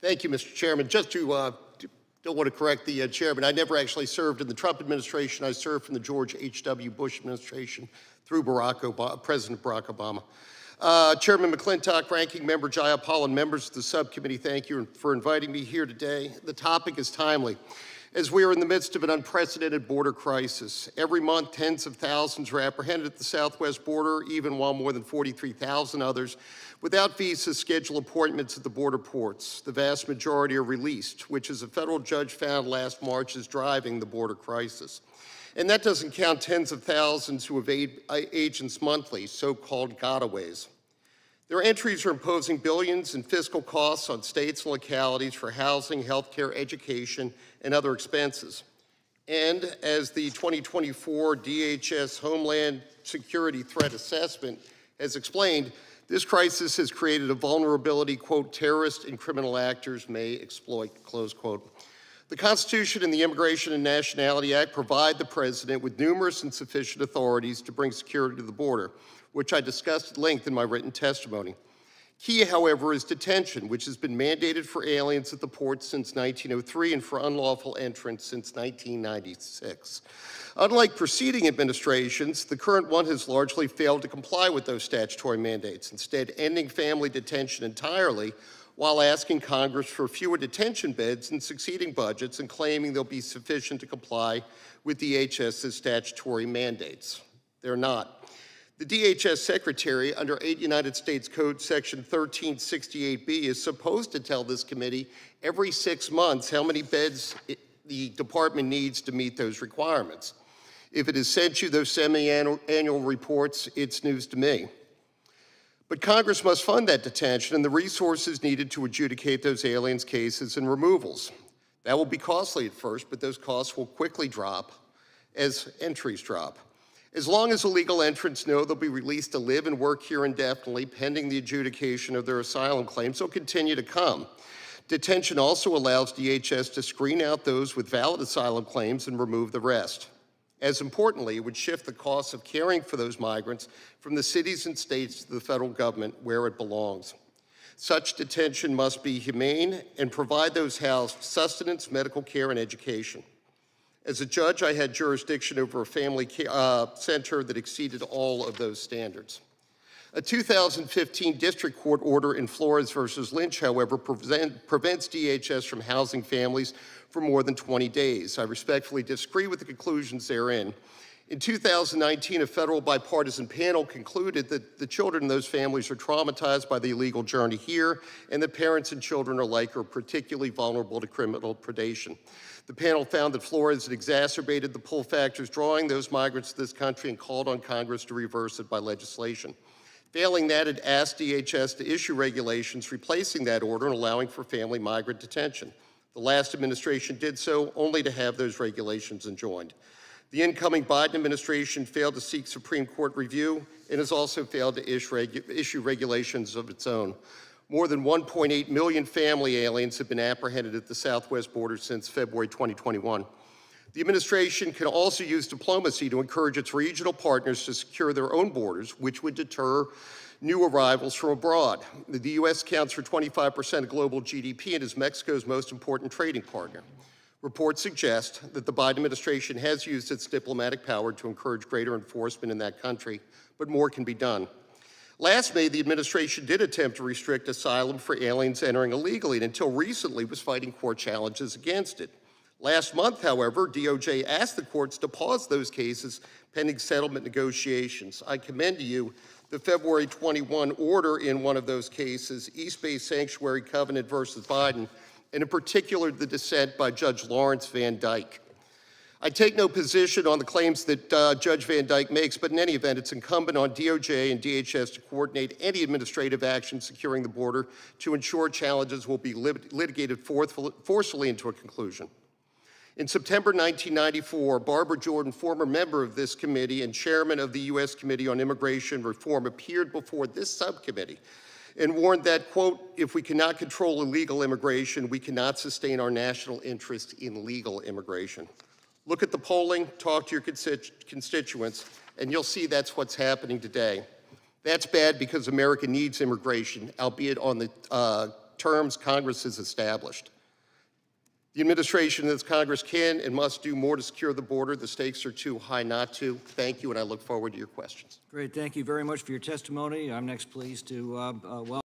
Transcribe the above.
Thank you, Mr. Chairman. Just to don't want to correct the chairman, I never actually served in the Trump administration. I served from the George H.W. Bush administration through President Barack Obama. Chairman McClintock, Ranking Member Jayapal, and members of the subcommittee, thank you for inviting me here today. The topic is timely, as we are in the midst of an unprecedented border crisis. Every month, tens of thousands are apprehended at the southwest border, even while more than 43,000 others without visas schedule appointments at the border ports. The vast majority are released, which, as a federal judge found last March, is driving the border crisis. And that doesn't count tens of thousands who evade agents monthly, so-called gotaways. Their entries are imposing billions in fiscal costs on states and localities for housing, healthcare, education, and other expenses. And as the 2024 DHS Homeland Security Threat Assessment has explained, this crisis has created a vulnerability, quote, terrorists and criminal actors may exploit, close quote. The Constitution and the Immigration and Nationality Act provide the President with numerous and sufficient authorities to bring security to the border, which I discussed at length in my written testimony. Key, however, is detention, which has been mandated for aliens at the ports since 1903 and for unlawful entrants since 1996. Unlike preceding administrations, the current one has largely failed to comply with those statutory mandates, instead ending family detention entirely while asking Congress for fewer detention beds in succeeding budgets and claiming they'll be sufficient to comply with DHS's statutory mandates. They're not. The DHS Secretary, under 8 United States Code Section 1368B, is supposed to tell this committee every 6 months how many beds the department needs to meet those requirements. If it has sent you those semi-annual reports, it's news to me. But Congress must fund that detention and the resources needed to adjudicate those aliens' cases and removals. That will be costly at first, but those costs will quickly drop as entries drop. As long as illegal entrants know they'll be released to live and work here indefinitely pending the adjudication of their asylum claims, they'll continue to come. Detention also allows DHS to screen out those with valid asylum claims and remove the rest. As importantly, it would shift the costs of caring for those migrants from the cities and states to the federal government where it belongs. Such detention must be humane and provide those housed sustenance, medical care, and education. As a judge, I had jurisdiction over a family center that exceeded all of those standards. A 2015 district court order in Flores versus Lynch, however, prevents DHS from housing families for more than 20 days. I respectfully disagree with the conclusions therein. In 2019, a federal bipartisan panel concluded that the children in those families are traumatized by the illegal journey here, and that parents and children alike are particularly vulnerable to criminal predation. The panel found that Flores had exacerbated the pull factors drawing those migrants to this country and called on Congress to reverse it by legislation. Failing that, it asked DHS to issue regulations replacing that order and allowing for family migrant detention. The last administration did so, only to have those regulations enjoined. The incoming Biden administration failed to seek Supreme Court review and has also failed to issue regulations of its own. More than 1.8 million family aliens have been apprehended at the southwest border since February 2021. The administration can also use diplomacy to encourage its regional partners to secure their own borders, which would deter new arrivals from abroad. The U.S. accounts for 25% of global GDP and is Mexico's most important trading partner. Reports suggest that the Biden administration has used its diplomatic power to encourage greater enforcement in that country, but more can be done. Last May, the administration did attempt to restrict asylum for aliens entering illegally, and until recently was fighting court challenges against it. Last month, however, DOJ asked the courts to pause those cases pending settlement negotiations. I commend to you the February 21 order in one of those cases, East Bay Sanctuary Covenant versus Biden, and in particular the dissent by Judge Lawrence Van Dyke. I take no position on the claims that Judge Van Dyke makes, but in any event, it's incumbent on DOJ and DHS to coordinate any administrative action securing the border to ensure challenges will be litigated forcefully into a conclusion. In September 1994, Barbara Jordan, former member of this committee and chairman of the U.S. Committee on Immigration Reform, appeared before this subcommittee and warned that, quote, if we cannot control illegal immigration, we cannot sustain our national interest in legal immigration. Look at the polling, talk to your constituents, and you'll see that's what's happening today. That's bad because America needs immigration, albeit on the terms Congress has established. The administration of this Congress can and must do more to secure the border. The stakes are too high not to. Thank you, and I look forward to your questions. Great. Thank you very much for your testimony. I'm next pleased to welcome